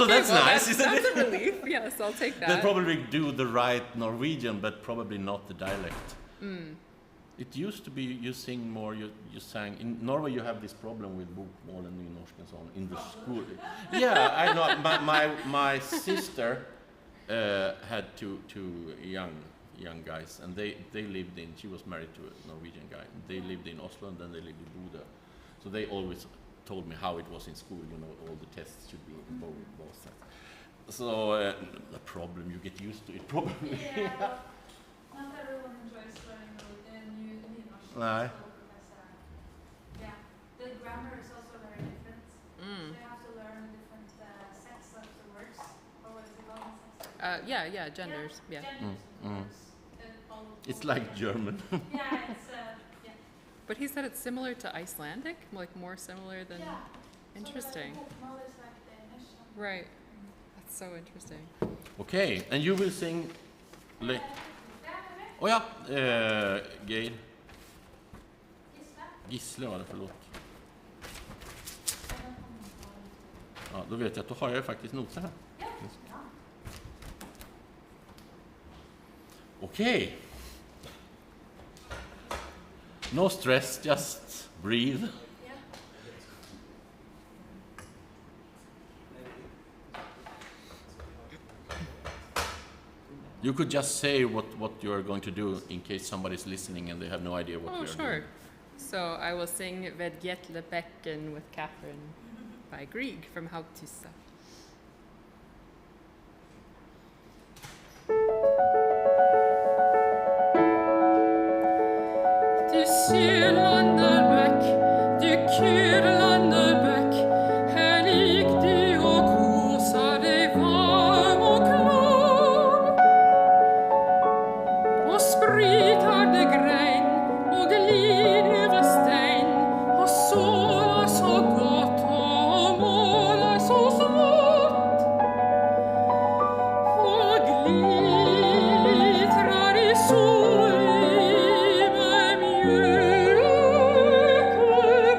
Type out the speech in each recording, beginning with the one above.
So Okay, that's well, nice, isn't that's it? a relief. Yes, I'll take They that. probably do the right Norwegian, but probably not the dialect. It used to be you sing more, you sang. In Norway you have this problem with bokmål and nynorsk and so on in the school. Yeah, I know. My sister had two young guys, and they lived in, she was married to a Norwegian guy. They lived in Oslo and then they lived in Bodø. So they always told me how it was in school, you know, all the tests should be in both sides. So the problem, you get used to it probably. Yeah, but not everyone enjoys learning new Nynorsk. Nej. Yeah, the grammar is also very different. So you have to learn different sets of the words, or what is it called? Yeah, genders. Yeah. Genders of words. It's like German. Yeah, it's yeah. But he said it's similar to Icelandic, like more similar than. Yeah. Interesting. So bokmål is like Danish. Right. That's so interesting. Okay, and you will sing. Oh ja, Geir. Gisle var det, förlåt. Ja, då vet jag att då har jag faktiskt noter här. Okej. No stress, just breathe. You could just say what you are going to do in case somebody's listening and they have no idea what you are sure. doing. So I will sing Vedgetle Becken with Catherine by Grieg from Haugtussa. Du Sørlanderbekk, du Kyrlanderbekk, her ligg du og koser deg varm og klar. Og spritar det grein, og glid over stein, og sålar så godt, og målar så smått. Og glitrar i sol med mjuke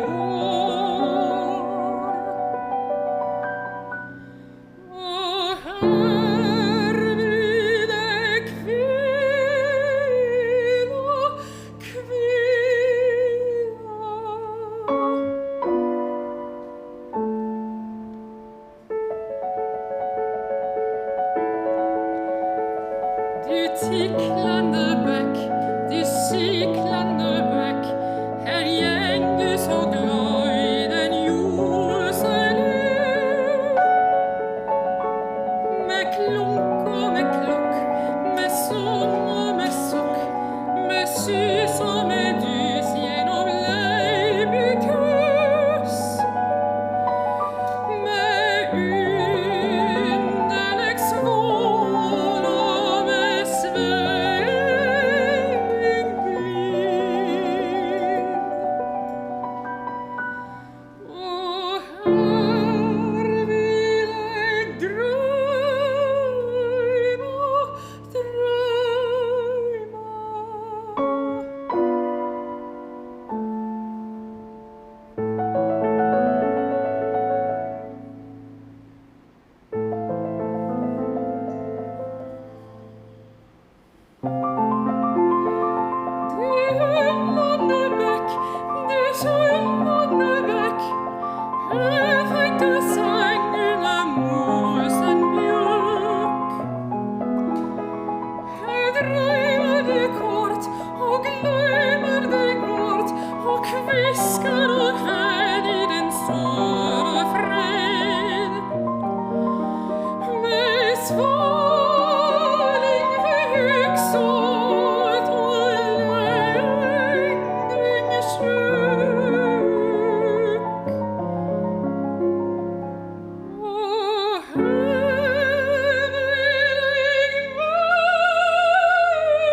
går. Og her vil jeg kvila. Du tiklande bekk, du syklande bekk, her gjeng du så glad i den ljose løv. Med klunk og med klokk, med sång og med sukk, med sus og med dus gjennom leibekøs. Med underleg skål og med sveiing blid. Og her vil jeg drøyma, drøyma. Du Sørlandebekk, du Sørlandebekk, her fikk jeg seng under mosen bjørk. Her drømmer du kort, og glemmer deg bort, og kvisker og hen i den såre fred. Med svaling ved høgsåt og lengring sjøk. Og her vil jeg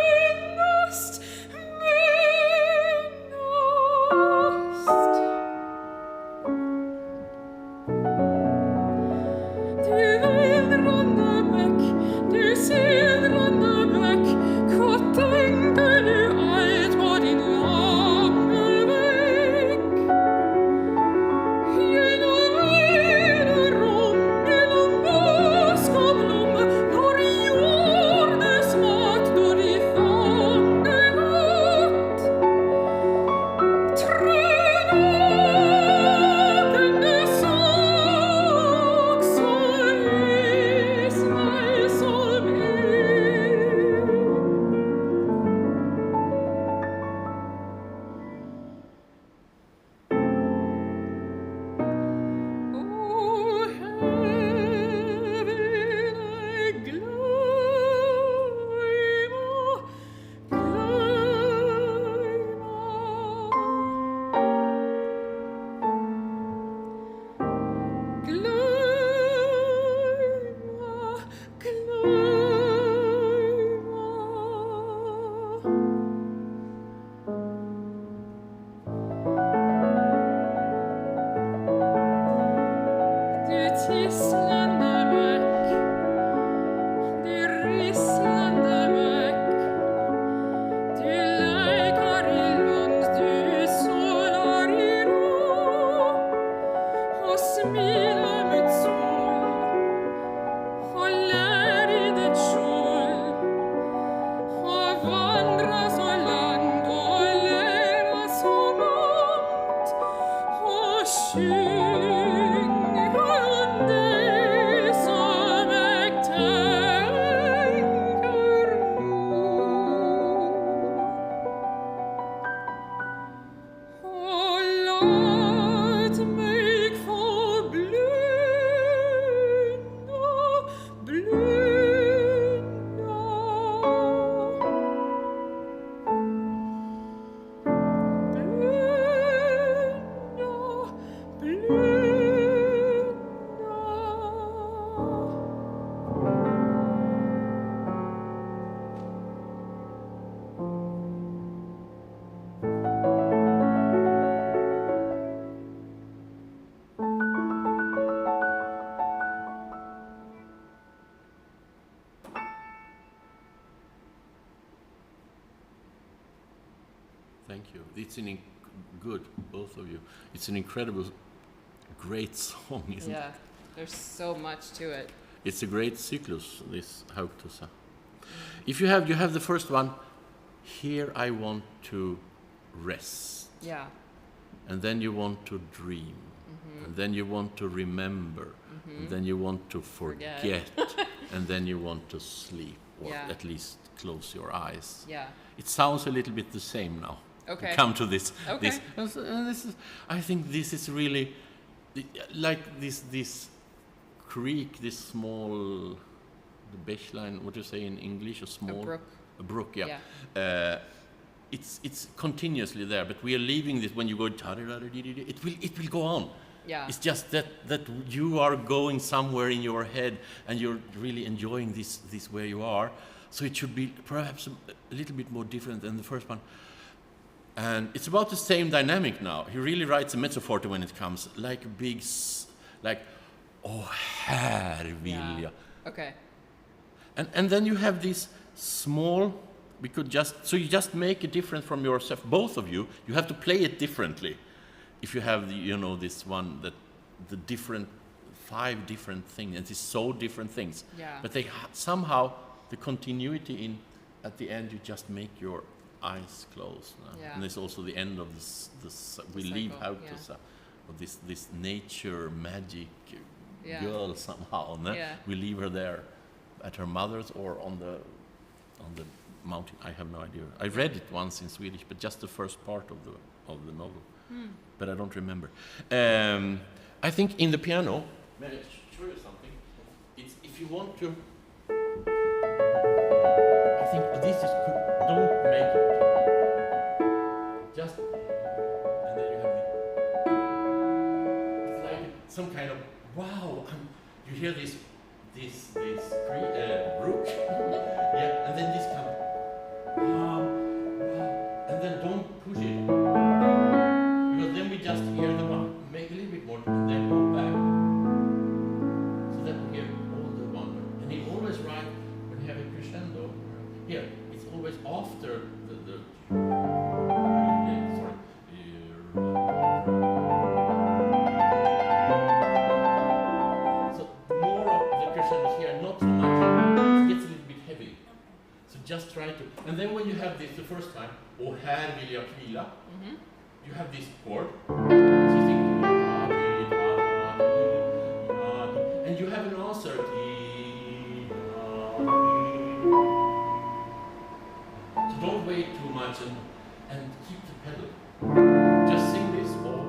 minnast, minnast. Du Veldranebekk, Thank you. It's good, both of you. It's an incredible, great song, isn't it? Yeah, there's so much to it. It's a great cyclus, this Haugtussa. If you have the first one, here I want to rest. Yeah. And then you want to dream. And then you want to remember. And then you want to forget. And then you want to sleep, or at least close your eyes. Yeah. It sounds a little bit the same now. Okay. Come to this. Okay. This is, I think this is really like this creek, this small, the Bächlein, what do you say in English? A brook, yeah. It's continuously there, but we are leaving this when you go, it will go on. Yeah. It's just that you are going somewhere in your head and you're really enjoying this where you are. So it should be perhaps a little bit more different than the first one. And it's about the same dynamic now. He really writes a mezzo forte when it comes, like a big, like, oh, här vill jag. Okay. And then you have this small, you just make it different from yourself, both of you. You have to play it differently. If you have this one, that the different, 5 different things, and it's so different things. Yeah. But they somehow, the continuity at the end, you just make your eyes closed. Yeah. And it's also the end of this we leave Haugtussa, of this nature magic girl somehow. We leave her there at her mother's or on the mountain. I have no idea. I read it once in Swedish, but just the first part of the novel. But I don't remember. I think in the piano, may I show you something? It's, if you want to, I think this is good. Don't make it. Just, and then you have it's like some kind of, wow, you hear this brook, yeah, and then this kind of, wow, and then don't push it, because then we just hear the one, make a little bit more, and then go back, so that we hear all the one, and he always writes, when you have a crescendo, here, it's always after the just try to, and then when you have this the first time, och här vill jag kvila, you have this chord, so you think, and you have an answer, so don't wait too much and keep the pedal, just sing this all.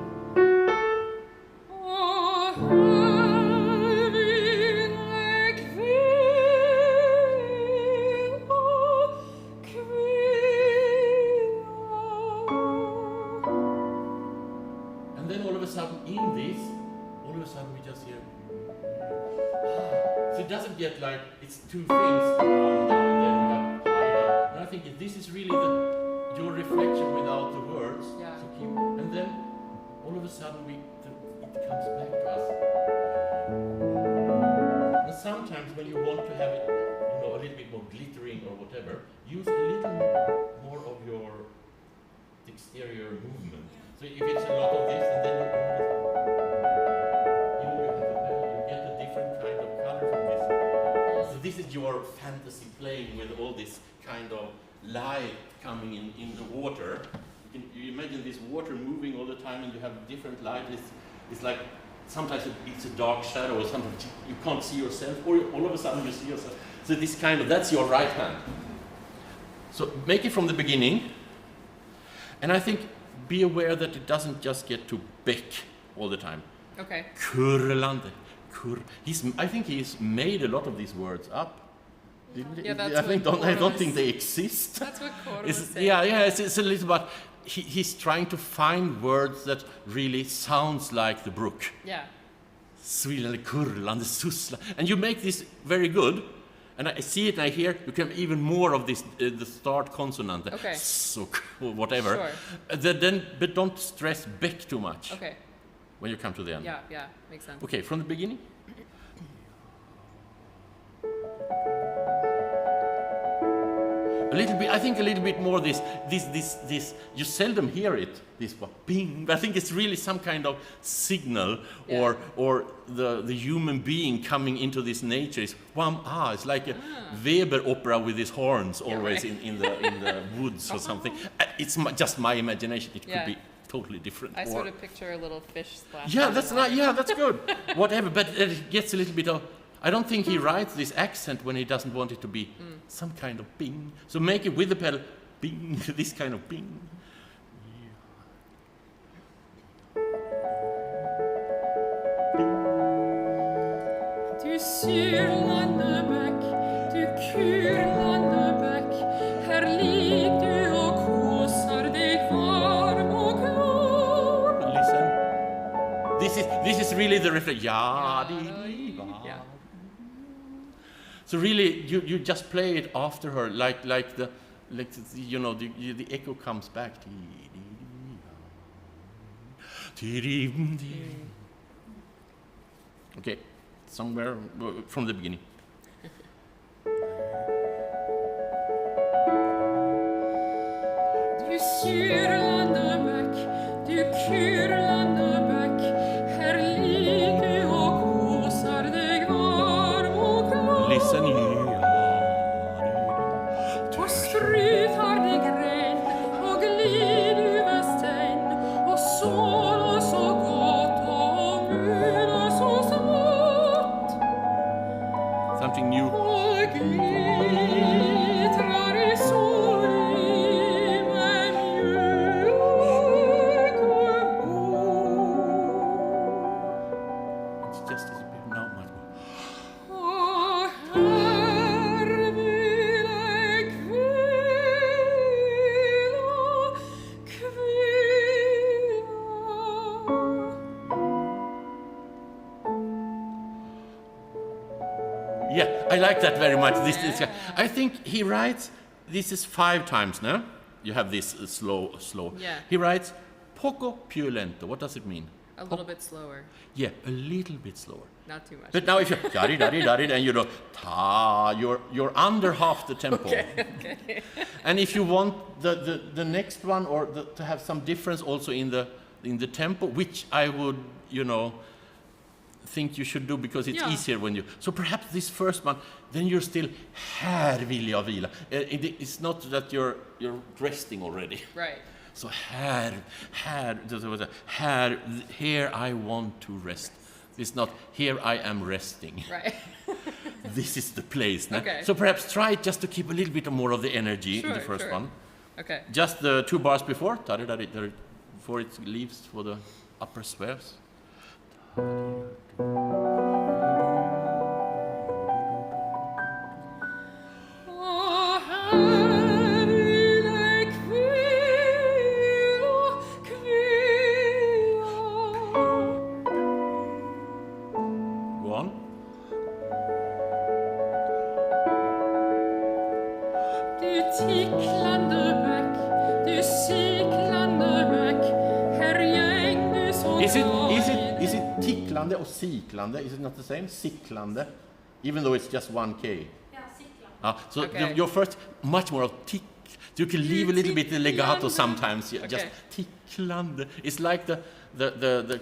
Get like it's 2 things and then you have higher. And I think this is really your reflection without the words. Yeah. So keep, and then all of a sudden it comes back to us. And sometimes when you want to have it, a little bit more glittering or whatever, use a little more of your exterior movement. So if it's a lot of this, and then this is your fantasy playing with all this kind of light coming in the water. You imagine this water moving all the time and you have different light. It's like sometimes it's a dark shadow, or sometimes you can't see yourself, or all of a sudden you see yourself. So this that's your right hand. So make it from the beginning. And I think be aware that it doesn't just get to Beck all the time. Okay. Kurrelande. I think he's made a lot of these words up. Yeah, that's I don't think they exist. That's what Kåre was saying. Yeah, it's a little bit. He's trying to find words that really sounds like the brook. Yeah. Svilande, kurrlande, sussla, and you make this very good. And I see it and I hear you can have even more of this, the start consonant. Okay. So whatever. Sure. But don't stress Beck too much. Okay. When you come to the end. Yeah, makes sense. Okay, from the beginning. A little bit, I think a little bit more this, you seldom hear it, this bing, but I think it's really some kind of signal or the human being coming into this nature is it's like a Weber opera with his horns always in the woods or something. It's just my imagination, it could be totally different. I sort of picture a little fish splash. Yeah, that's not, that's good. Whatever, but it gets a little bit of, I don't think he writes this accent when he doesn't want it to be some kind of bing. So make it with the pedal, bing, this kind of bing. Du Syrlandebäck, du Kurlandebäck, här lig du och kåsar dig varm och glad. Listen. This is really the refrain. So really, you just play it after her, like the echo comes back. Okay, somewhere from the beginning. Du Syrlandebäck, du Kurlandebäck, här lig du och kåsar dig varm och glad. Listen here. Och strytar dig gren och glid över sten och såla så gott och mula så smått. Something new. Och glittrar i solen med mjuka bord. It's just disappeared now, much more. Och här vill jag kvila. Yeah, I like that very much. This I think he writes, this is 5 times now. You have this slow. Yeah. He writes poco più lento. What does it mean? A little bit slower, Yeah, a little bit slower. not too much. But now if you da-di, and you do ta, you're under half the tempo. Okay. And if you want the next one to have some difference also in the tempo, which I would, think you should do because it's easier when you. So perhaps this first one, then you're still här vill jag vila. It's not that you're resting already. Right. So här, here I want to rest. It's not here I am resting. Right. This is the place. Okay. So perhaps try just to keep a little bit more of the energy in the first Sure. one. Okay. Just the 2 bars before, before it leaves for the upper squares. Och här vill jag kvila. Go on. Du ticklande bäck, du siklande bäck, här gäng du så Is it ticklande or siklande? Is it not the same? Siklande, even though it's just 1K. Yeah, cykla. So Okay. your first, much more of tick. You can leave a little bit the legato Ticklande. sometimes. Just Okay. ticklande. It's like the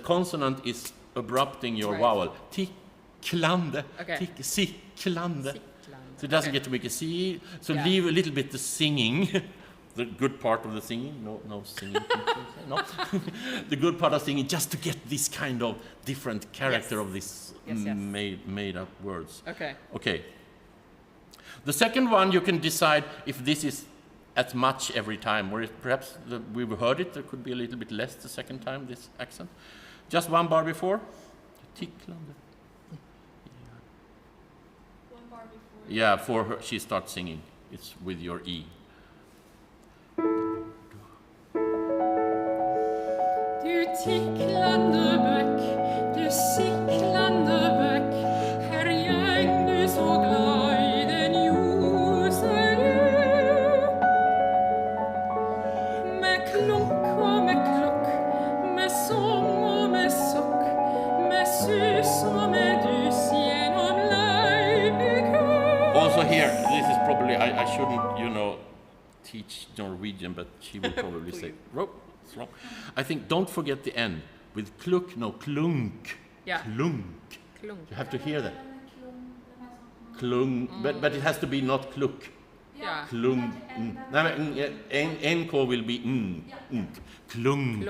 consonant is abrupting your Right. vowel. Ticklande. Okay. Siklande. Siklande. So it doesn't Okay. get to make a C. So Yeah. leave a little bit the singing. The good part of the singing, no singing. No, the good part of singing, just to get this kind of different character Yes. of this Yes. made up words. Okay. Okay. The second one, you can decide if this is as much every time, or if perhaps we've heard it, there could be a little bit less the second time, this accent. Just 1 bar before. Ticklande. One bar before. Yeah, for her, she starts singing. It's with your E. Du ticklande bäck, du siklande bäck, här gäng du så glad i den ljusa lö. Med klunk och med klock, med sång och med sock, med sus och med dus genom löjlig kö. Also here, this is probably, I shouldn't, teach Norwegian, but she will probably say, Please. oh, it's wrong. I think don't forget the N with kluk, no, klunk. Yeah. Klunk. Klung. You have to hear that. Klung, but it has to be not kluk. Yeah. Klung. No, NK will be klunk. Klung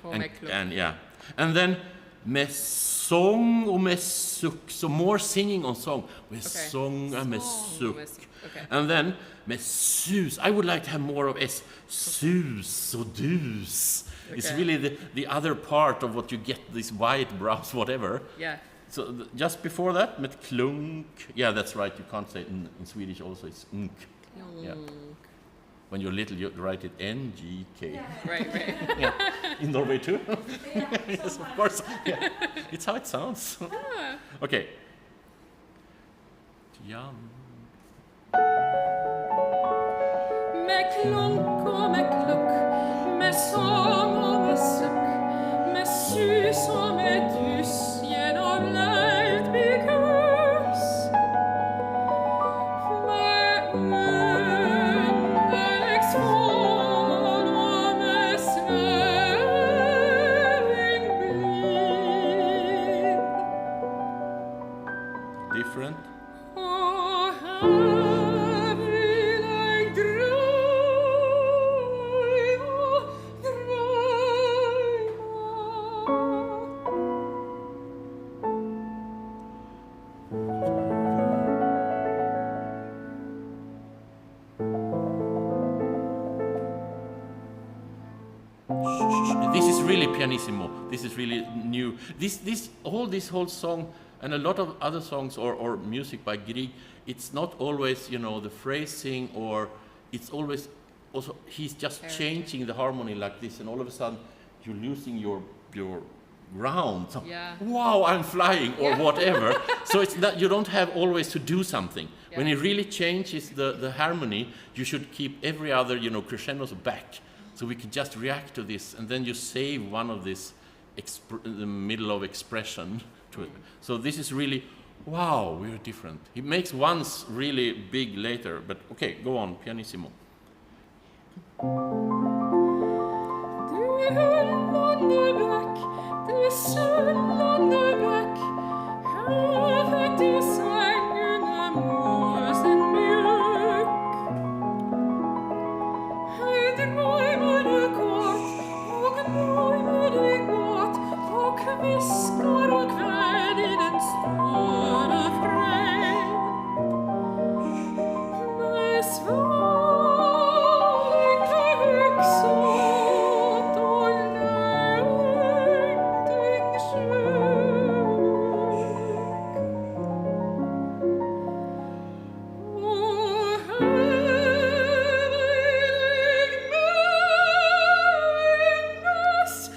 kommer klung. And yeah. And then med sång och med suck. So more singing on song. Med sång och med suck. Okay. And then med sus. I would like to have more of S. Sus och dus. It's Okay. really the other part of what you get, these white brows, whatever. Yeah. So just before that, med klunk. Yeah, that's right. You can't say in Swedish also. It's unk. Yeah. When you're little, you write it NGK. Right. Yeah. In Norway too? Yeah, Yes, of course. Yeah. It's how it sounds. Okay. Jan. Med klunk och med kluck, med sång och med suck, med sus och med dus genom lejdbyghus. Med underläggsfån och med svävning blind. Different. Och här vill jag drömma. This is really pianissimo. This is really new. This whole song and a lot of other songs or music by Grieg, it's not always, the phrasing, or it's always also he's just changing the harmony like this, and all of a sudden you're losing your ground. So, Yeah. wow, I'm flying or whatever. So it's that you don't have always to do something. When Yeah. it really changes the harmony, you should keep every other, crescendos back. So we can just react to this, and then you save one of this the middle of expression to it. So this is really, wow, we're different. He makes ones really big later, but okay, go on, pianissimo. Du hullande bäck, du sullande bäck, huvudet i sängen, måsen mjuk. Hej, drömmer du gott, och drömmer du gott, och viskar och kvär i den stora fred. Med svalning högsåt och längtingsjuk. Och helig minnas,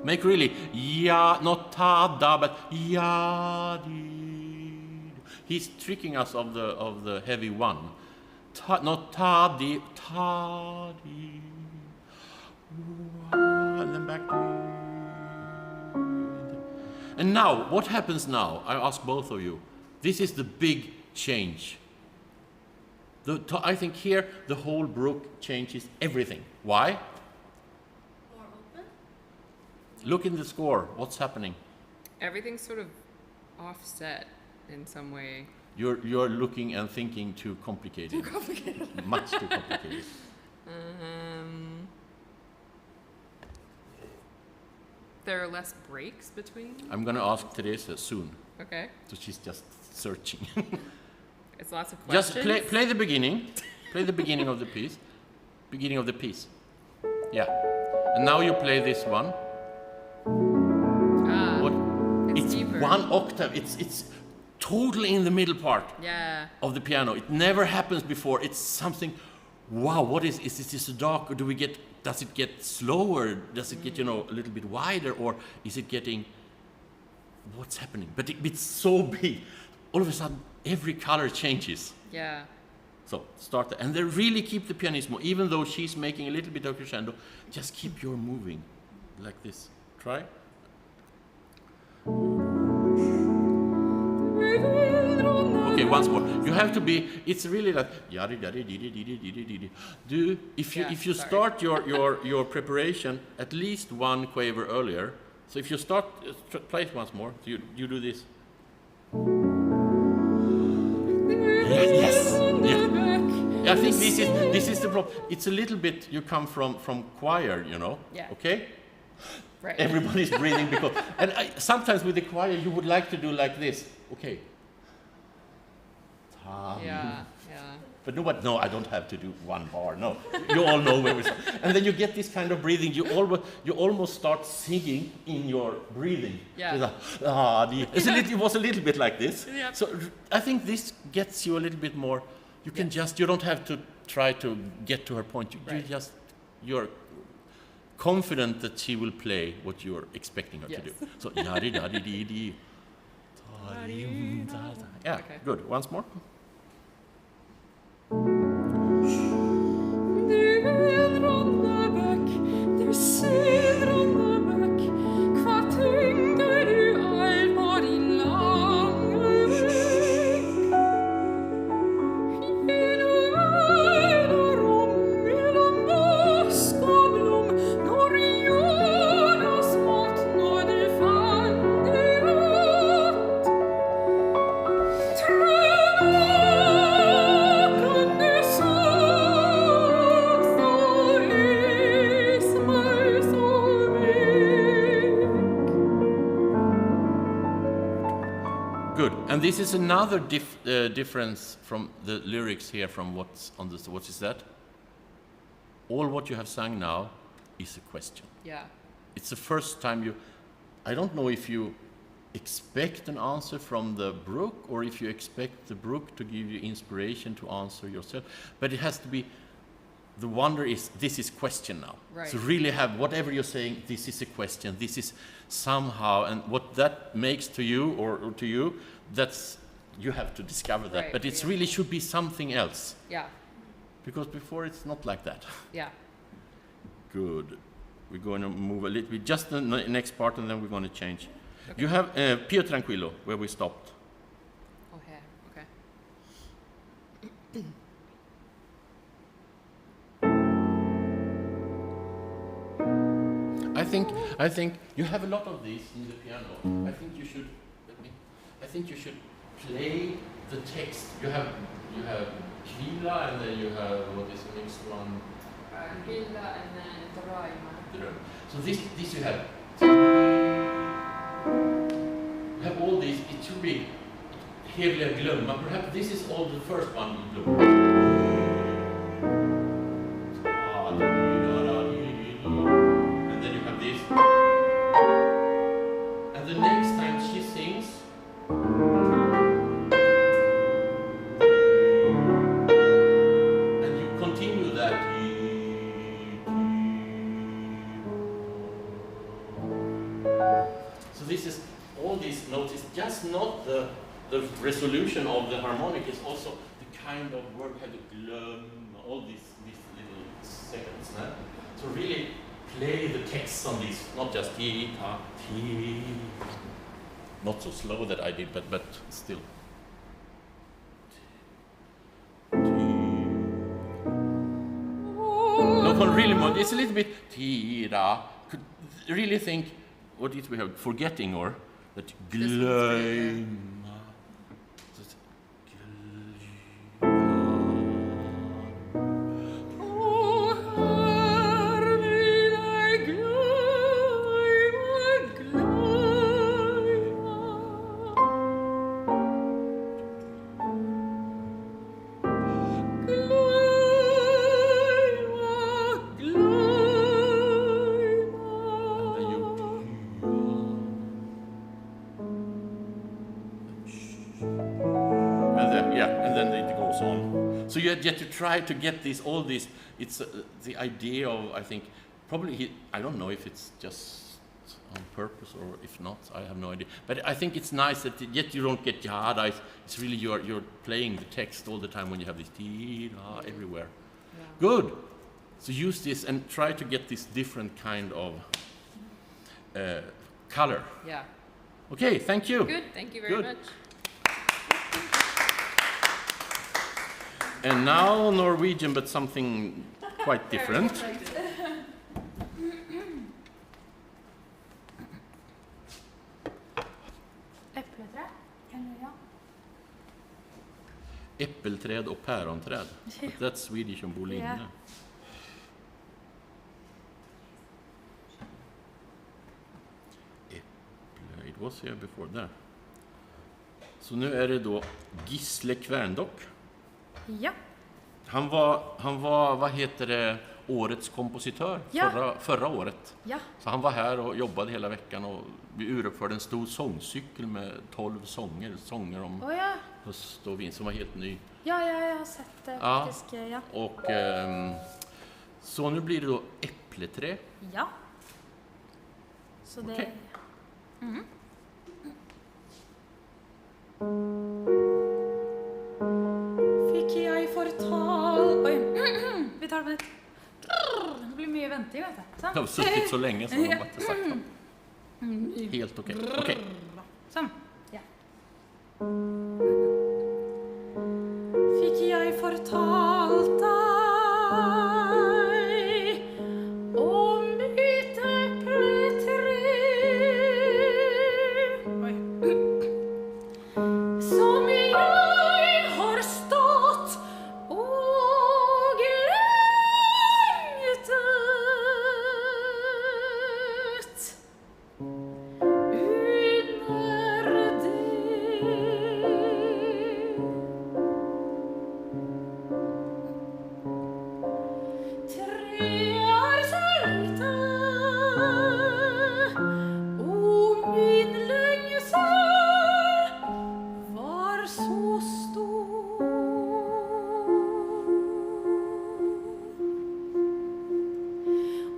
Make really, ja, not ta da, but ja di. He's tricking us of the heavy one. Ta, not ta di, ta di. And then back to. And now, what happens now? I ask both of you. This is the big change. I think here the whole brook changes everything. Why? More open. Look in the score. What's happening? Everything's sort of offset in some way. You're looking and thinking too complicated. Too complicated. Much too complicated. There are less breaks between. I'm gonna ask Teresa soon. Okay. So she's just searching. It's lots of Just questions. play the beginning. Play the beginning of the piece. Beginning of the piece. Yeah. And now you play this one. What? It's deeper. one octave. It's totally in the middle part Yeah. of the piano. It never happens before. It's something. Wow. What is this a dark, or does it get slower? Does it get a little bit wider, or is it getting? What's happening? But it's so big. All of a sudden, every color changes. Yeah. So start there. And they really keep the pianissimo, even though she's making a little bit of crescendo. Just keep your moving like this. Try. With once more. You have to be. It's really like yada yada yada yada yada yada. Do if you start your preparation at least one quaver earlier. So if you start play it once more, so you do this. Yes. Yeah. I think this is the problem. It's a little bit. You come from choir, you know. Yeah. Okay. Right. Everybody's breathing because, and sometimes with the choir you would like to do like this. Okay. Yeah. But no, I don't have to do one bar. No, you all know where we start. And then you get this kind of breathing. You almost start singing in your breathing. Yeah. It was a little bit like this. Yeah. So I think this gets you a little bit more. You can you don't have to try to get to her point. You're confident that she will play what you're expecting her to do. So yadi. Yeah, Okay. good. Once more. Good. And this is another difference from the lyrics here from what's on this. What is that? All what you have sung now is a question. Yeah. It's the first time you. I don't know if you expect an answer from the brook or if you expect the brook to give you inspiration to answer yourself. But it has to be. The wonder is this is question now. Right. So really have whatever you're saying. This is a question. This is somehow, and what that makes to you or to you, that's you have to discover that. Right, But it really should be something else. Yeah. Because before it's not like that. Yeah. Good. We're going to move a little bit, just the next part, and then we're going to change. Okay. You have Pio Tranquillo, where we stopped. Okay. I think you have a lot of these in the piano. I think you should play the text. You have Kvila, and then you have what is the next one? Kvila and then Draima. So this you have. You have all these. It should be Hevliga glömma. Perhaps this is all the first one you glömma. And the next time she sings, and you continue that. So this is all these notes. It's just not the resolution of the harmonic. It's also the kind of word we have to glöm, all these little seconds. So really play the text on these, not just ti, ta, ti. Not so slow that I did, but still. No, but really, it's a little bit ti, da. Could really think, what did we have? Forgetting or that glöm. So you have to try to get all these. It's the idea of, I think, probably I don't know if it's just on purpose or if not. I have no idea. But I think it's nice that yet you don't get yada. It's really you're playing the text all the time when you have this everywhere. Yeah. Good. So use this and try to get this different kind of color. Yeah. Okay. Thank you. Good. Thank you very much. And now Norwegian, but something quite different. Äppelträ? Eller ja. Äppelträd och päronträd. But that's Swedish and Bolin. Yeah. Äpple, it was here before there. Så nu är det då Gisle Kverndock. Ja. Han var, vad heter det, årets kompositör förra året. Ja. Så han var här och jobbade hela veckan och vi uruppförde en stor sångcykel med 12 sånger om höst och vind som var helt ny. Ja, jag har sett det faktiskt. Ja. Och så nu blir det då äppleträ. Ja. Så det... Okej. Mm. Fick jag fortal... Oj, vi tar det på nytt. Det blir mycket venting, vet du. Jag har suttit så länge så de har inte sagt något. Helt okej. Okej. Så. Ja. Fick jag fortalt dig om mitt äppleträ? Oj. Som jag har stått och längtat under träar salta och min längtan var så stor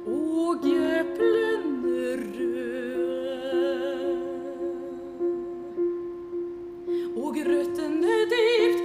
och äpplen röda och gröten är dikt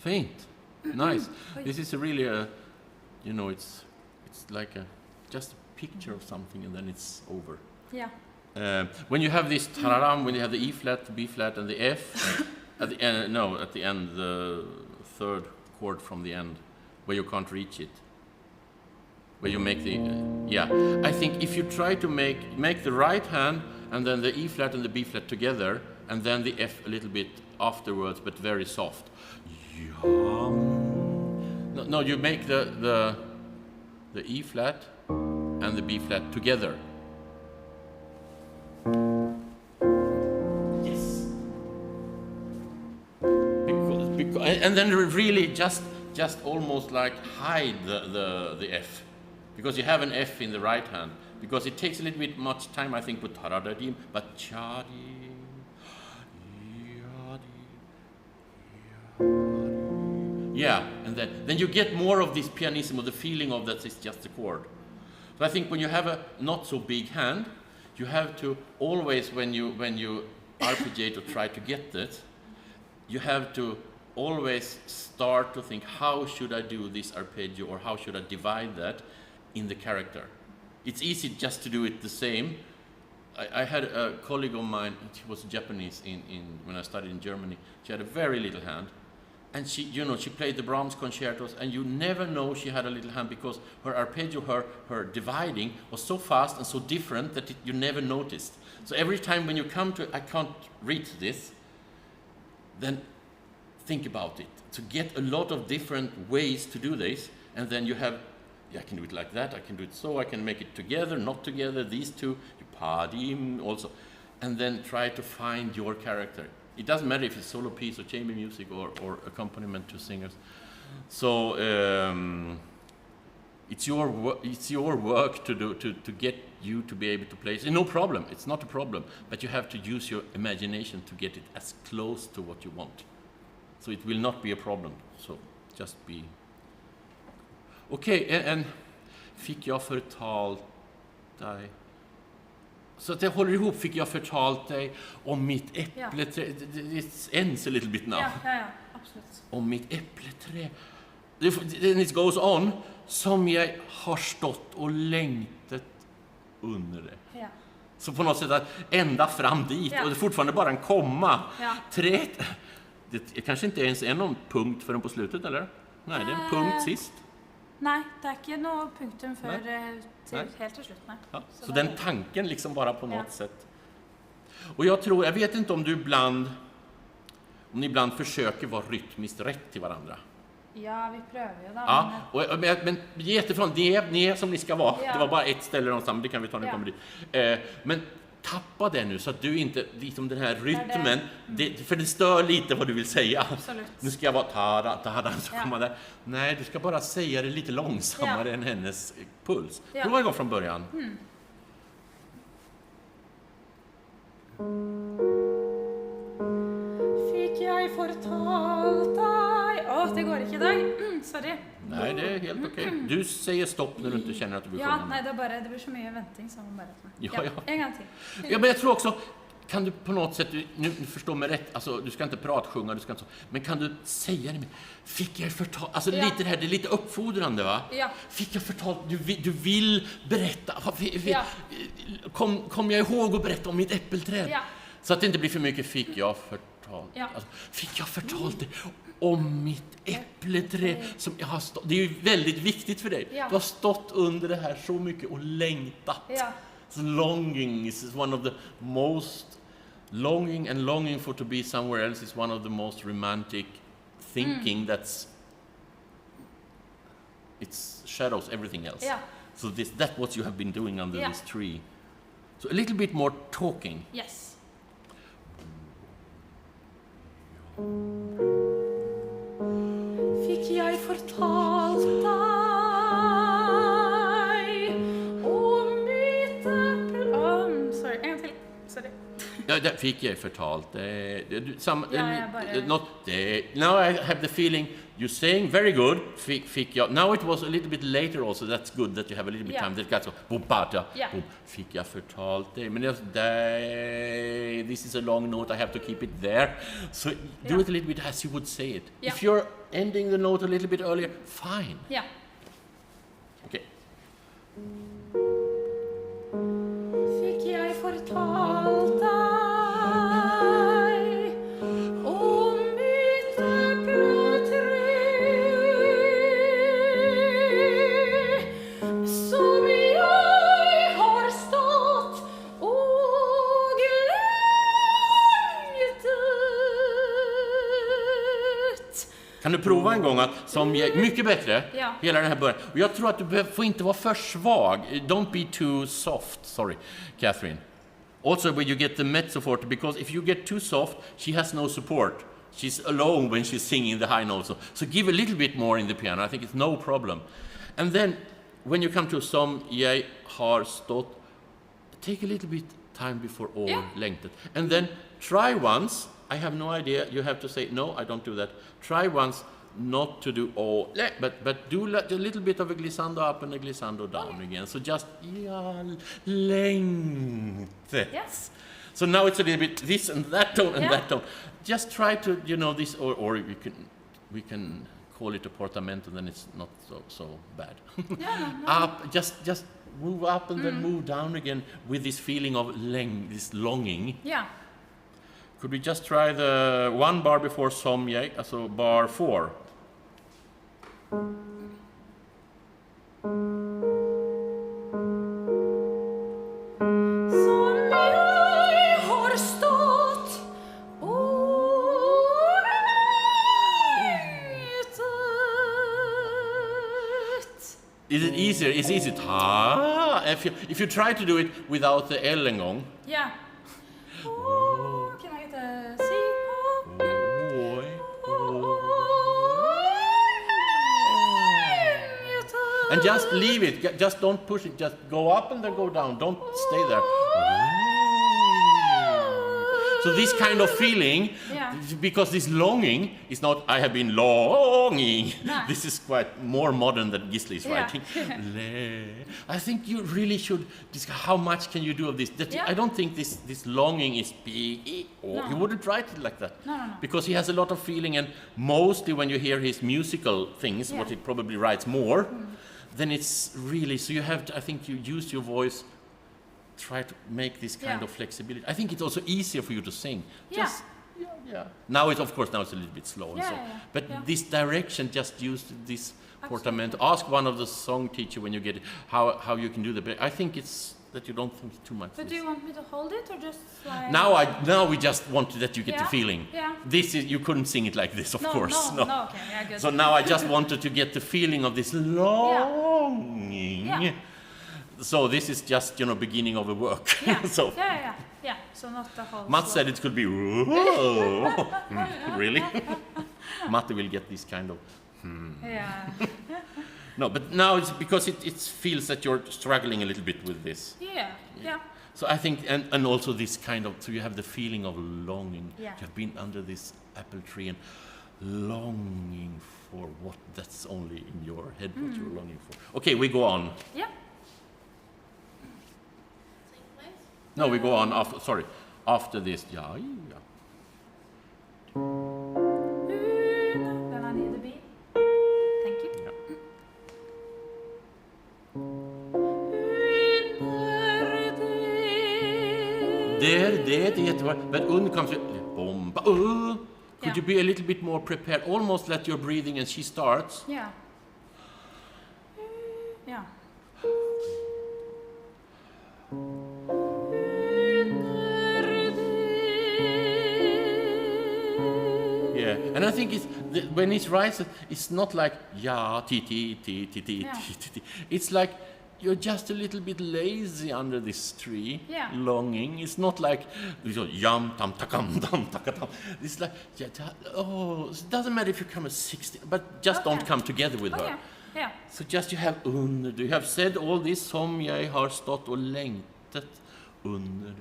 Fint. Nice. This is a really a, you know, it's like a just a picture of something and then it's over. Ja. When you have this tararam, when you have the E flat, the B flat, and the F, at the end, at the end, the third chord from the end, where you can't reach it, where you make the, I think if you try to make the right hand and then the E flat and the B flat together, and then the F a little bit afterwards, but very soft. No, you make the E flat and the B flat together. Yes. Because, and then really just almost like hide the F, because you have an F in the right hand, because it takes a little bit much time, I think, with taradadim, but chadi. Yeah, and then you get more of this pianissimo, the feeling of that it's just a chord. So I think when you have a not so big hand, you have to always, when you arpeggiate or try to get this, you have to always start to think, how should I do this arpeggio, or how should I divide that in the character? It's easy just to do it the same. I had a colleague of mine, she was Japanese when I studied in Germany. She had a very little hand. And she played the Brahms concertos, and you never know she had a little hand, because her arpeggio, her dividing was so fast and so different that you never noticed. So every time when you come to, I can't read this, then think about it. To get a lot of different ways to do this, and then you have, I can do it like that, I can do it so, I can make it together, not together, these two, you padim also, and then try to find your character. It doesn't matter if it's solo piece or chamber music or accompaniment to singers. So it's your work to do to get you to be able to play. No problem, it's not a problem, but you have to use your imagination to get it as close to what you want. So it will not be a problem. So just be. Okej, fick jag förtalt dig? Så att jag håller ihop, fick jag förtalt dig om mitt äppleträd? It ends a little bit now. Ja, absolut. Om mitt äppleträd. Then it goes on, som jag har stått och längtat under det. Ja. Så på något sätt att ända fram dit, Ja. och det är fortfarande bara en komma. Ja. Träet, det kanske inte ens är någon punkt förrän på slutet, eller? Nej, det är en punkt sist. Nej, det är inte någon punktum för Nej. helt till slut. Nej. Ja. Så den tanken liksom bara på något sätt. Och jag vet inte om ni ibland försöker vara rytmiskt rätt till varandra. Ja, vi prövar ju då. Ja, men jättefrån, ni är som ni ska vara. Ja. Det var bara ett ställe någonstans, men det kan vi ta när vi Ja. kommer dit. Men tappa det nu så att du inte, liksom den här rytmen, för det stör lite vad du vill säga. Absolut. Nu ska jag vara tada, så Ja. kommer där. Nej, du ska bara säga det lite långsammare än hennes puls. Prova igång från början. Fick jag förtalt dig? Det går inte idag. Sorry. Nej, det är helt okej. Du säger stopp när du inte känner att du vill Ja, sjunga. nej, det blir så mycket vänting som man bara... Ja. En gång till. Ja, men jag tror också, kan du på något sätt, nu förstår mig rätt, alltså du ska inte pratsjunga, men kan du säga det med, fick jag förtal, alltså lite det här, det är lite uppfordrande, va? Ja. Fick jag förtal, du vill berätta, Ja. kom jag ihåg att berätta om mitt äppelträd? Ja. Så att det inte blir för mycket, fick jag förtal, Ja. alltså, fick jag förtalt det om mitt äppelträd som jag har stått, det är ju väldigt viktigt för dig. Ja. Du har stått under det här så mycket och längtat. Ja. So longing is one of the most longing for to be somewhere else is one of the most romantic thinking it shadows everything else. Yeah. So that's what you have been doing under Yeah. this tree. So a little bit more talking. Yes. Fick jag förtalt dig om mitt äppel... sorry, en till. Sorry. Ja, det fick jag förtalt. bara- Now I have the feeling you're saying very good. Fick jag. Now it was a little bit later also. That's good that you have a little bit Yeah. time. That got boom, bada, Yeah. boom. Fick jag förtalt det? Men this is a long note. I have to keep it there. So do it a little bit as you would say it. Yeah. If you're ending the note a little bit earlier, fine. Ja. Okay. Fick jag förtalt dig om mitt äppelträd som jag har stått och längtat. Kan du prova en gång att som mycket bättre Ja. hela den här början. Och jag tror att du får inte vara för svag. Don't be too soft. Sorry, Catherine. Also when you get the mezzo forte, because if you get too soft, she has no support. She's alone when she's singing the high notes. So give a little bit more in the piano. I think it's no problem. And then when you come to som jag har stått, take a little bit time before all längtat. And then try once. I have no idea. You have to say, no, I don't do that. Try once not to do all, but do a little bit of a glissando up and a glissando down again. So just, längtat. Yes. So now it's a little bit this and that tone and Yeah. that tone. Just try to, this, or we can call it a portamento, then it's not so bad. Ja, Up, just move up and then move down again with this feeling of this longing. ja. Could we just try the one bar before som jag, alltså bar 4? Som jag har stått och längtat. Is it easier? It's easy. If you try to do it without the L en gång. Ja. Kan jag inte se? And just leave it. Just don't push it. Just go up and then go down. Don't stay there. So this kind of feeling, because this longing is not, I have been longing. No. This is quite more modern than Gisli is Yeah. writing. I think you really should discuss how much can you do of this. I don't think this longing is big, or he wouldn't write it like that. No. Because he has a lot of feeling, and mostly when you hear his musical things, what he probably writes more, then it's really, so you have to, I think you use your voice, try to make this kind of flexibility. I think it's also easier for you to sing. Just, Now it's, of course, now it's a little bit slow. and so. But this direction, just use this portamento. Ask one of the song teacher when you get it, how you can do the, I think it's that you don't think too much. But do you want me to hold it or just like... Now we just want that you get the feeling. Yeah. This is, you couldn't sing it like this, of course. No, okay, yeah, good. So now I just wanted to get the feeling of this longing. Yeah. So this is just, beginning of the work. Yeah. So Yeah. So not the whole... Matt said it could be, really? Matt will get this kind of, Yeah. No, but now it's because it feels that you're struggling a little bit with this. Yeah. So I think, and also this kind of, so you have the feeling of longing. Yeah. You have been under this apple tree and longing for what that's only in your head, what you're longing for. Okay, we go on. Yeah. Same place? No, we go on after this. Yeah. Then I need the beat. Thank you. Det är jättebra. But comes bomba. Could you be a little bit more prepared? Almost let your breathing as she starts. Yeah. Yeah, and I think when he writes it, it's not like ti. It's like you're just a little bit lazy under this tree, longing. It's not like yam tam takam tam takatam. It's like it doesn't matter if you come at 60, but just don't come together with her. Yeah. Så just you have said all this som jag har stått och längtat under.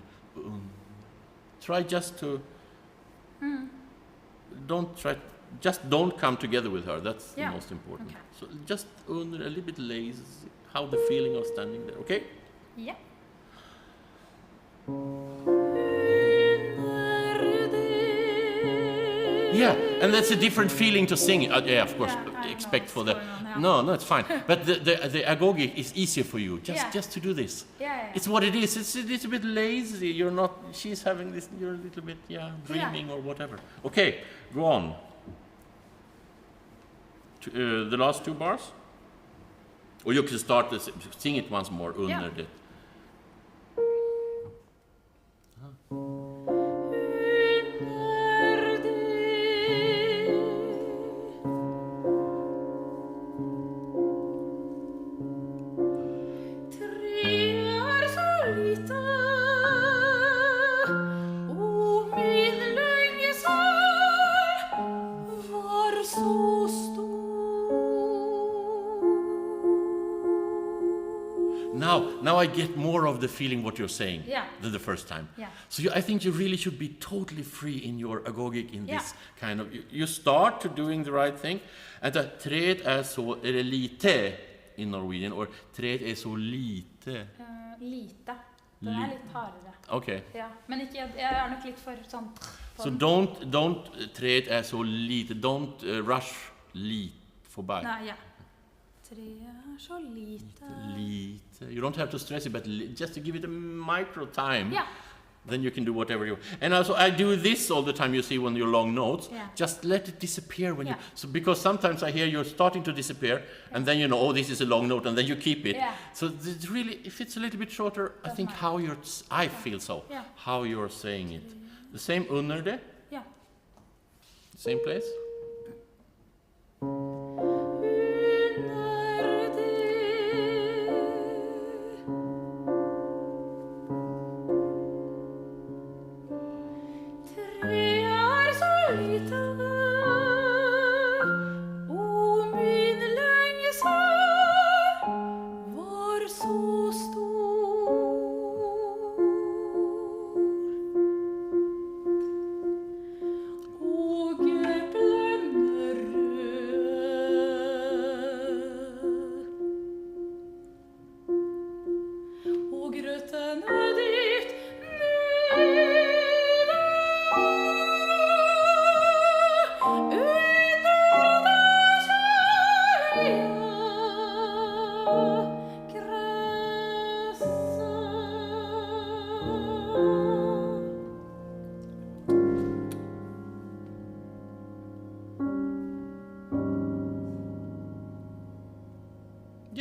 Try just to don't come together with her. That's the most important. Okay. So just under a little bit lazy, how the feeling of standing there. Okay? Yeah. Yeah, and that's a different feeling to sing. Yeah, of course. I Expect know for what's the. going on now. No, it's fine. But the agogic is easier for you. Just to do this. Yeah. It's what it is. It's a little bit lazy. You're not. She's having this. You're a little bit dreaming or whatever. Okay, go on. The last two bars. Or you can start this. Sing it once more. Under det. Now I get more of the feeling what you're saying than the first time. Yeah. So I think you really should be totally free in your agogic in this kind of. You start to doing the right thing, and that träet är så lite in Norwegian, or träet är så lite. Lite. Den är lite hardare. Okay. Ja, men ikke, jeg er nok litt for sånn. So don't träet är så lite. Don't rush lite förbi. Nej, ja. Träet är så lite. You don't have to stress it, but just to give it a micro time. Yeah. Then you can do whatever you. And also, I do this all the time. You see, when your long notes, Yeah. just let it disappear when you. So because sometimes I hear you're starting to disappear, and then you know, oh, this is a long note, and then you keep it. Yeah. So it's really, if it's a little bit shorter, I think how you're. I feel so. Yeah. How you're saying it. The same under det. Yeah. Same place.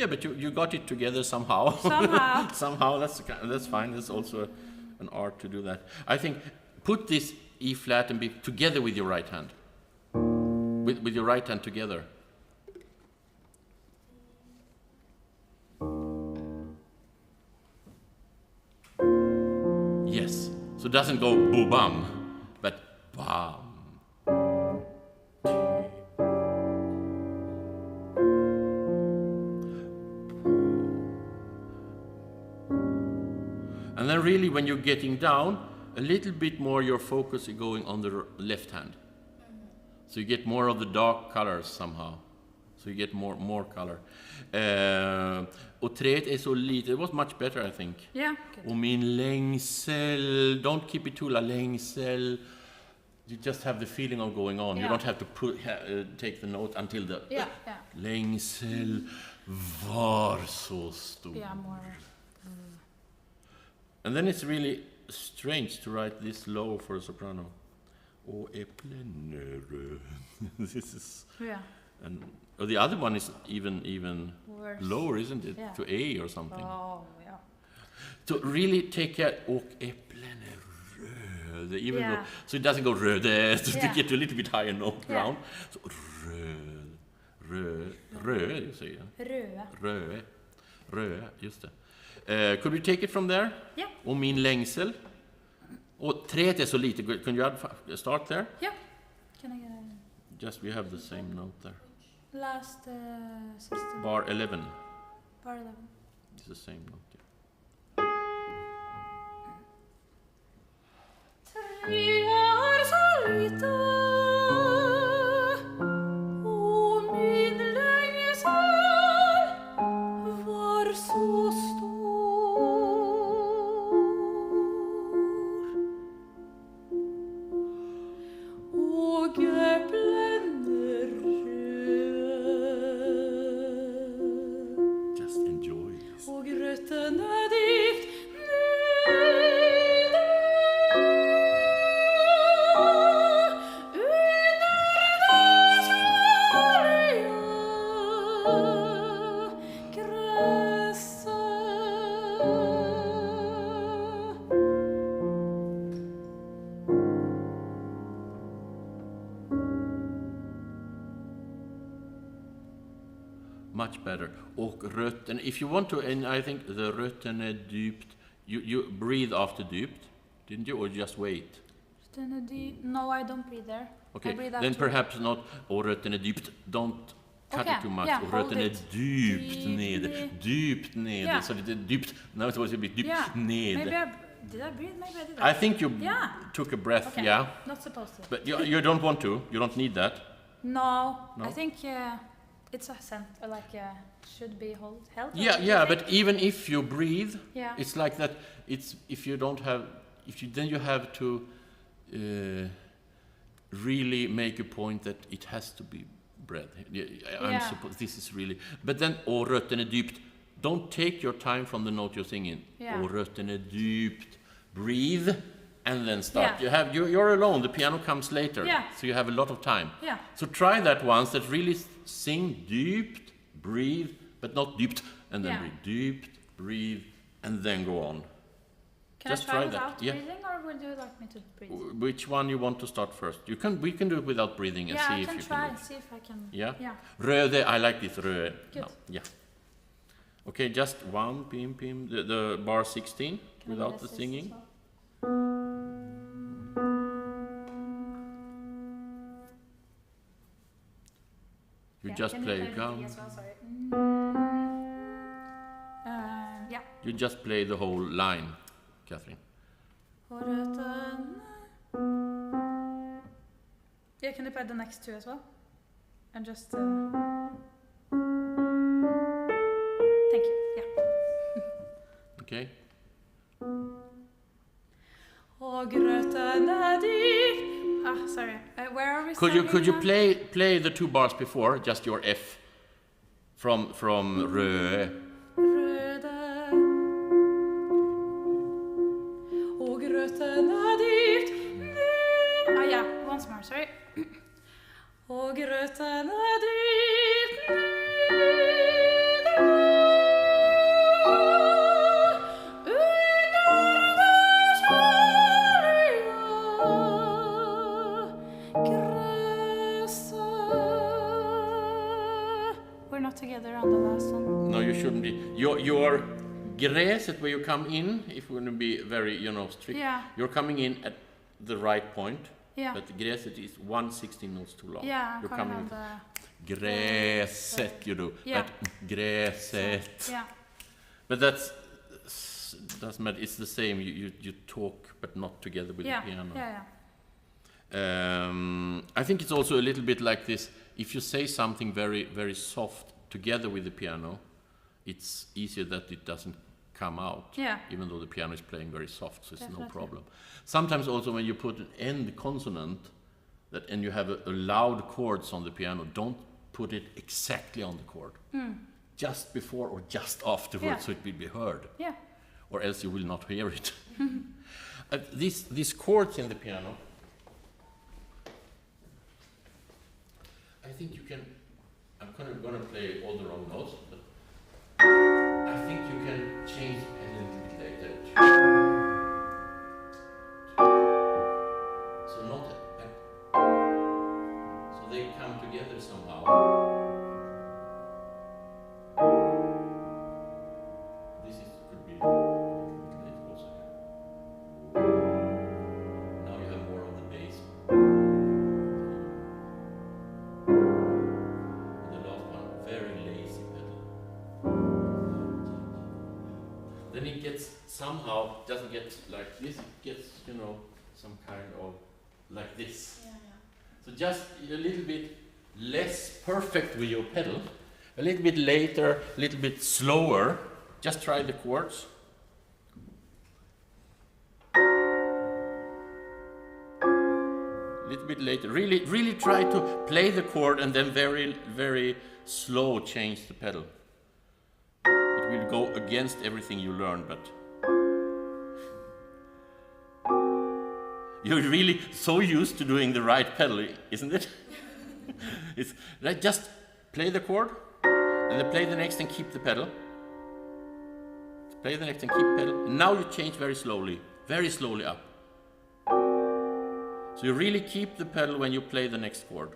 Yeah, but you got it together somehow. Somehow. Somehow, that's fine. That's also an art to do that. I think put this E flat and B together with your right hand. With your right hand together. Yes. So it doesn't go boo-bum, but bam. And then really when you're getting down, a little bit more your focus is going on the left hand. So you get more of the dark colors somehow. So you get more color. Och treet är så lite, it was much better I think. Yeah. Good. Och min längsel, don't keep it too längsel. You just have the feeling of going on. Yeah. You don't have to take the note until the Yeah. längsel var så stor. Yeah, more. And then it's really strange to write this low for a soprano. Och äpplen är röd. This is Yeah. and the other one is even Worse. lower, isn't it? Yeah. To A or something. Oh, yeah. To really take care. Och äpplen är röd. Even Yeah. though, so it doesn't go röd. So Yeah. to get to a little bit higher note Yeah. ground. So röd, you say. Röd, just det. Could we take it from there? Yeah. Och min längsel. Och treet är så lite. Can you start there? Yeah. Can I get Just we have the same note there. last 16? Bar 11. Bar 11. It's the same note. Yeah. Tre är så lite och min längsel var så stor och äpplen är röd Just enjoy this. och rötterna dikt Much better. Och rötten, if you want to, and I think the rötten är djupt, you breathe after djupt, didn't you, or just wait? No, I don't breathe there. Okay, I breathe then after. perhaps not, och rötten är djupt, don't cut Okay, it too much, yeah, och rötten hold är it. djupt ned, Yeah. så det är djupt, now it was a bit djupt Yeah. ned. Maybe did I breathe? Maybe I did. I think you Yeah. took a breath, Okay. yeah, Not supposed to. but you don't want to, you don't need that. No, No? I think it's a scent, should be held. Yeah, but even if you breathe, Yeah. it's like that. It's if you don't have, then you have to really make a point that it has to be breath. I'm supposed. This is really. But then, och rötten är djupt. Don't take your time from the note you're singing. Yeah. Och rötten är djupt. Breathe, and then start. Yeah. You're alone. The piano comes later, Yeah. so you have a lot of time. Yeah. So try that once. That really sing djupt, breathe, but not djupt, and then Yeah. breathe. Djupt, breathe, and then go on. Can Just I try try that. without Yeah. breathing, or would you like me to breathe? Which one you want to start first? We can do it without breathing and Yeah, see I if can you try can. and see if I can. Yeah. Yeah. Röde, I like this röd. Good. No, yeah. Okay, just one pim. The bar 16 Can I without get the this singing. as well? You Yeah, just can play the D gum. as well, sorry. Yeah. You just play the whole line, Catherine. Och rötterna. Yeah, can you play the next two as well? And just. Thank you. Yeah. Okay. Och rötterna dikt. Sorry. Where are we? Could you starting now? play the two bars before, just your F from rö? Röda. Och rötterna dikt. Yeah, once more, sorry. Och rötterna dikt. together on the last one. No, you shouldn't be. Your gräset, where you come in, if we're going to be very, strict, Yeah. you're coming in at the right point. Yeah. But the gräset is 1/16 notes too long. Yeah, You're coming coming on in. the... Gräset, you do. Yeah. But gräset. Yeah. But doesn't matter. It's the same. You talk, but not together with the piano. Yeah. I think it's also a little bit like this. If you say something very, very soft together with the piano, it's easier that it doesn't come out. Yeah. Even though the piano is playing very soft, so it's Definitely. no problem. Sometimes also when you put an end consonant, and you have a loud chords on the piano, don't put it exactly on the chord. Just before or just afterwards, so it will be heard. Yeah. Or else you will not hear it. These chords in the piano, I think you can, I'm going to play all the wrong notes, but I think you can change a little bit later. So not so they come together somehow. This could be late also. Now you have more of the bass. And the last one, very lazy pedal. Then it gets somehow, doesn't get like this, it gets, some kind of like this. Yeah. So just a little bit less perfect with your pedal, a little bit later, a little bit slower. Just try the chords. A little bit later. Really try to play the chord and then very, very slow change the pedal. It will go against everything you learn, but you're really so used to doing the right pedal, isn't it? It's like just play the chord, and then play the next and keep the pedal. Play the next and keep pedal. And now you change very slowly up. So you really keep the pedal when you play the next chord.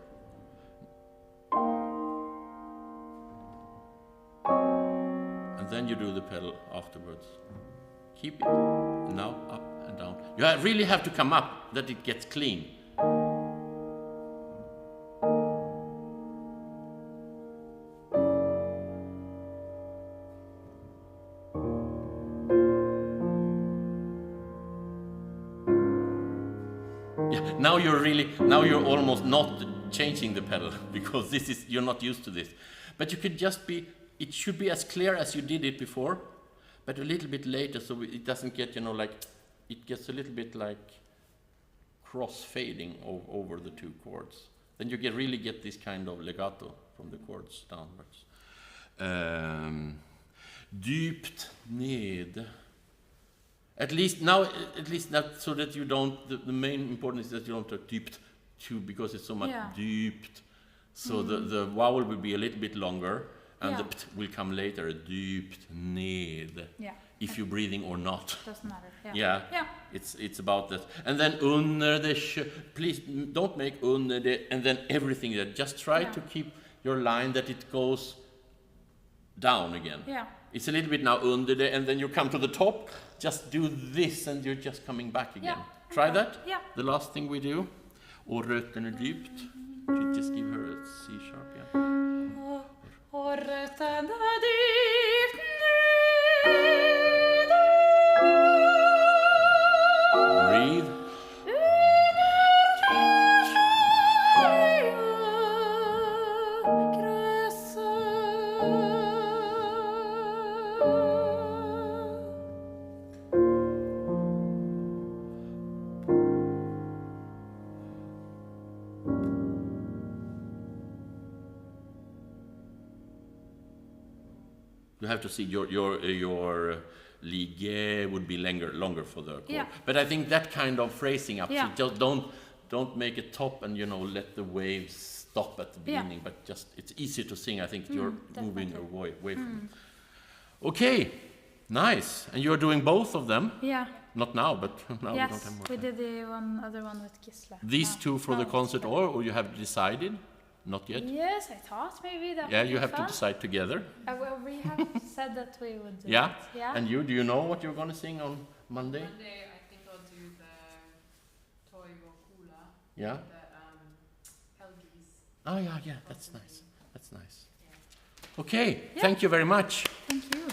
And then you do the pedal afterwards. Keep it. Now up and down. You really have to come up, that it gets clean. Yeah, now you're almost not changing the pedal, because you're not used to this. But you could just it should be as clear as you did it before, but a little bit later, so it doesn't get, it gets a little bit like cross-fading over the two chords. Then you really get this kind of legato from the chords downwards. Djupt ned. At least not so that you don't, the main importance is that you don't talk djupt too, because it's so much djupt. So the vowel will be a little bit longer, and the pt will come later, djupt ned. Yeah. If you're breathing or not. Doesn't matter. Yeah. It's about that. And then under the please don't make under the and then everything there. Just try to keep your line that it goes down again. Yeah. It's a little bit now under the, and then you come to the top. Just do this, and you're just coming back again. Yeah. Try that. Yeah. The last thing we do. Och rötterna djupt. Just give her a C sharp. Yeah. Och rötterna djupt ned. Breathe. You have to see your ligge would be longer for the chord. Yeah. But I think that kind of phrasing up, so just don't make it top and let the waves stop at the beginning. But just it's easier to sing. I think you're moving away from it. Okay, nice. And you're doing both of them. Yeah. Not now, but now we don't have more time. We did the other one with Gisla. These two for the concert, or you have decided? Not yet? Yes, I thought maybe that Yeah, would you be have fun. to decide together. Well, we have said that we would do Yeah? it. Yeah. And you, do you know what you're going to sing on Monday? Monday, I think I'll do the Toivo Kula. Yeah? The Helgis. Oh, yeah, yeah, that's nice. Possibly. That's nice. Yeah. Okay, Yeah. thank you very much. Thank you.